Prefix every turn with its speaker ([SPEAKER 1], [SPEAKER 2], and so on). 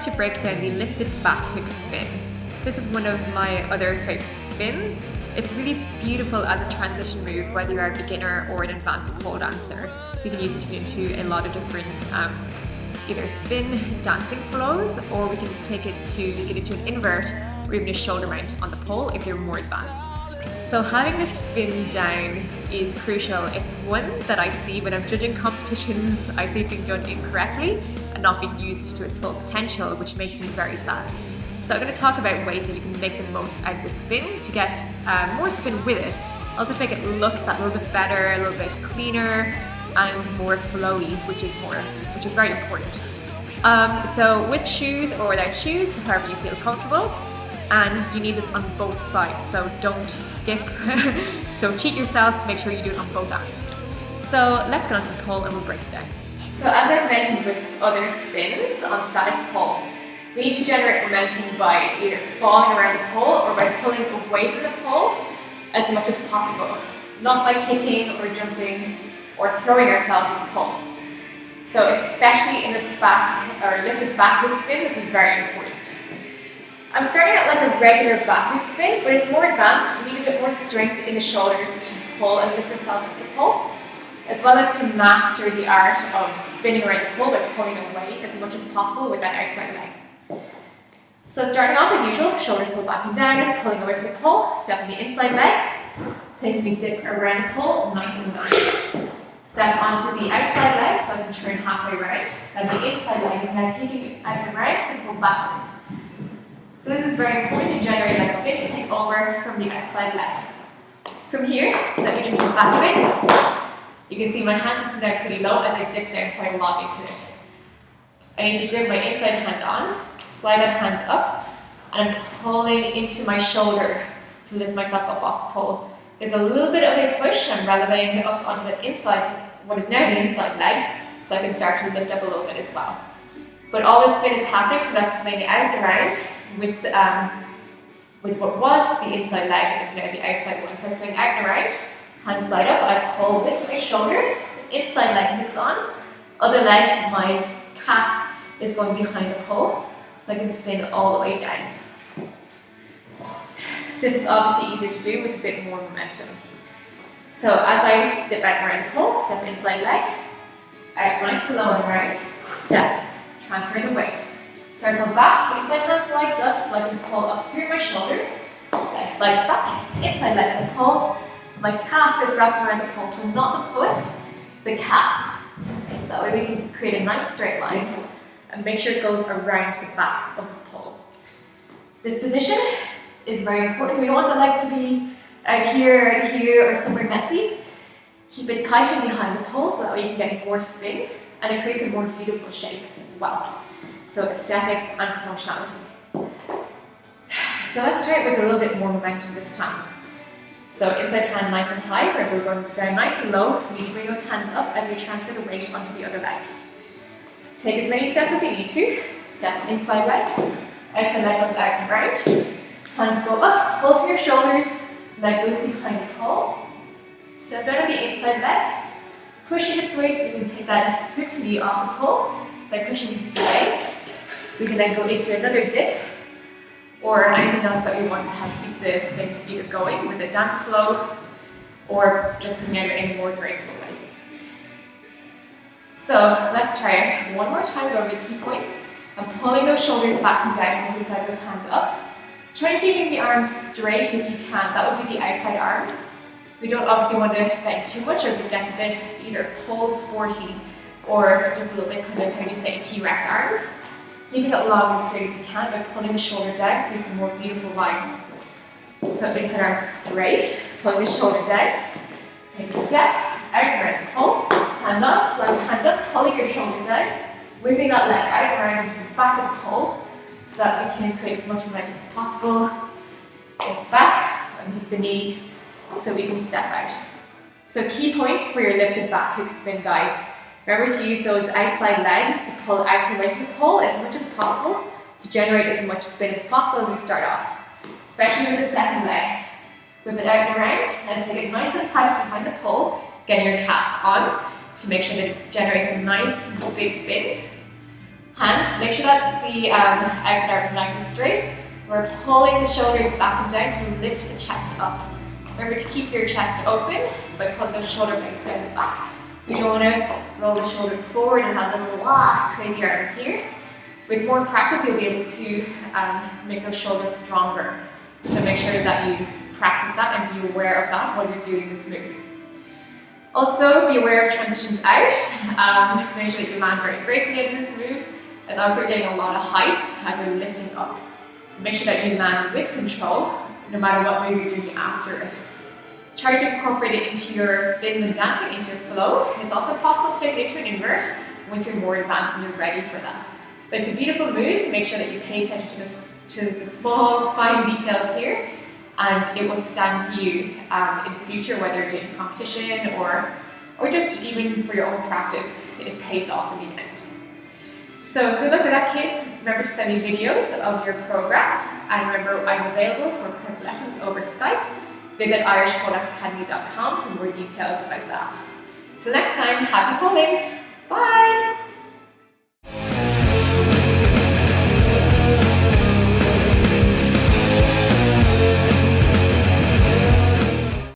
[SPEAKER 1] to break down the lifted back hook spin. This is one of my other favourite spins. It's really beautiful as a transition move, whether you're a beginner or an advanced pole dancer. You can use it to get into a lot of different either spin dancing flows, or we can take it to get into an invert or even a shoulder mount on the pole if you're more advanced. So having the spin down is crucial. It's one that I see when I'm judging competitions, I see it being done incorrectly and not being used to its full potential, which makes me very sad. So I'm going to talk about ways that you can make the most out of the spin to get more spin with it. I'll just make it look that little bit better, a little bit cleaner and more flowy, which is very important. So with shoes or without shoes, however you feel comfortable, and you need this on both sides, so don't skip, don't cheat yourself, make sure you do it on both arms. So let's get onto the pole and we'll break it down. So as I've mentioned with other spins on static pole, we need to generate momentum by either falling around the pole or by pulling away from the pole as much as possible, not by kicking or jumping or throwing ourselves at the pole. So especially in this back or lifted back hook spin, this is very important. I'm starting out like a regular back hook spin, but it's more advanced. We need a bit more strength in the shoulders to pull and lift ourselves up the pole, as well as to master the art of spinning around the pole by pulling away as much as possible with that outside leg. So starting off as usual, shoulders pull back and down, pulling away from the pole, step on the inside leg, taking a dip around the pole, nice and down. Step onto the outside leg so I can turn halfway round, and the inside leg is now kicking out the round to pull backwards. So this is very important to generate that spin to take over from the outside leg. From here, let me just step back a bit. You can see my hands are come down pretty low as I dip down quite a lot into it. I need to grip my inside hand on, slide that hand up, and I'm pulling into my shoulder to lift myself up off the pole. There's a little bit of a push. I'm relevating up onto the inside, what is now the inside leg, so I can start to lift up a little bit as well. But all this spin is happening for that swing out and around with what was the inside leg is now the outside one. So I swing out and around, hand slide up, I pull with my shoulders, inside leg hooks on, other leg, my calf is going behind the pole, so I can spin all the way down. This is obviously easier to do with a bit more momentum. So as I dip out and around the pole, step inside leg, out nice and low and around, step, transfer the weight. Circle back, inside hand slides up so I can pull up through my shoulders, leg slides back, inside leg and pull. My calf is wrapping around the pole, so not the foot, the calf. That way we can create a nice straight line and make sure it goes around the back of the pole. This position is very important. We don't want the leg to be out here, or somewhere messy. Keep it tight and behind the pole so that way you can get more spin and it creates a more beautiful shape as well. So aesthetics and functionality. So let's try it with a little bit more momentum this time. So inside hand nice and high, where we're going down nice and low. You need to bring those hands up as you transfer the weight onto the other leg. Take as many steps as you need to. Step inside leg, outside leg goes out and round. Hands go up, pull through your shoulders, leg goes behind the pole. Step down on the inside leg, push your hips away so you can take that hips knee off the pole by pushing the hips away. We can then go into another dip or anything else that we want to have keep the spin either going with a dance flow or just coming out in a more graceful way. So let's try it one more time, go over the key points. I'm pulling those shoulders back and down as we slide those hands up. Try and keeping the arms straight if you can. That would be the outside arm. We don't obviously want to bend too much as it gets a bit either pole sporty or just a little bit kind of, how do you say, T-Rex arms. Keeping it long and straight as you can by pulling the shoulder down creates a more beautiful line. So inside arm straight, pulling the shoulder down. Take a step, out and around the pole, hand on, slide the hand up, pulling your shoulder down, whipping that leg out and around into the back of the pole so that we can create as much momentum as possible. Just back and hit the knee so we can step out. So key points for your lifted back hook spin, guys. Remember to use those outside legs to pull out and away from the pole as much as possible to generate as much spin as possible as we start off, especially with the second leg. Whip it out and around and take it nice and tight behind the pole, getting your calf on to make sure that it generates a nice big spin. Hands, make sure that the outside arm is nice and straight. We're pulling the shoulders back and down to lift the chest up. Remember to keep your chest open by pulling those shoulder blades down the back. We don't want to roll the shoulders forward and have little crazy arms here. With more practice, you'll be able to make those shoulders stronger. So make sure that you practice that and be aware of that while you're doing this move. Also, be aware of transitions out. Make sure that you land very gracefully in this move, as also you're getting a lot of height as you're lifting up. So make sure that you land with control, no matter what move you're doing after it. Try to incorporate it into your spins and dancing, into your flow. It's also possible to take it into an invert once you're more advanced and you're ready for that. But it's a beautiful move. Make sure that you pay attention to the small, fine details here, and it will stand to you in the future, whether you're doing competition or just even for your own practice. It pays off in the end. So good luck with that, kids. Remember to send me videos of your progress, and remember I'm available for prep lessons over Skype. Visit irishpoledancecacademy.com for more details about that. Till next time, happy poling! Bye!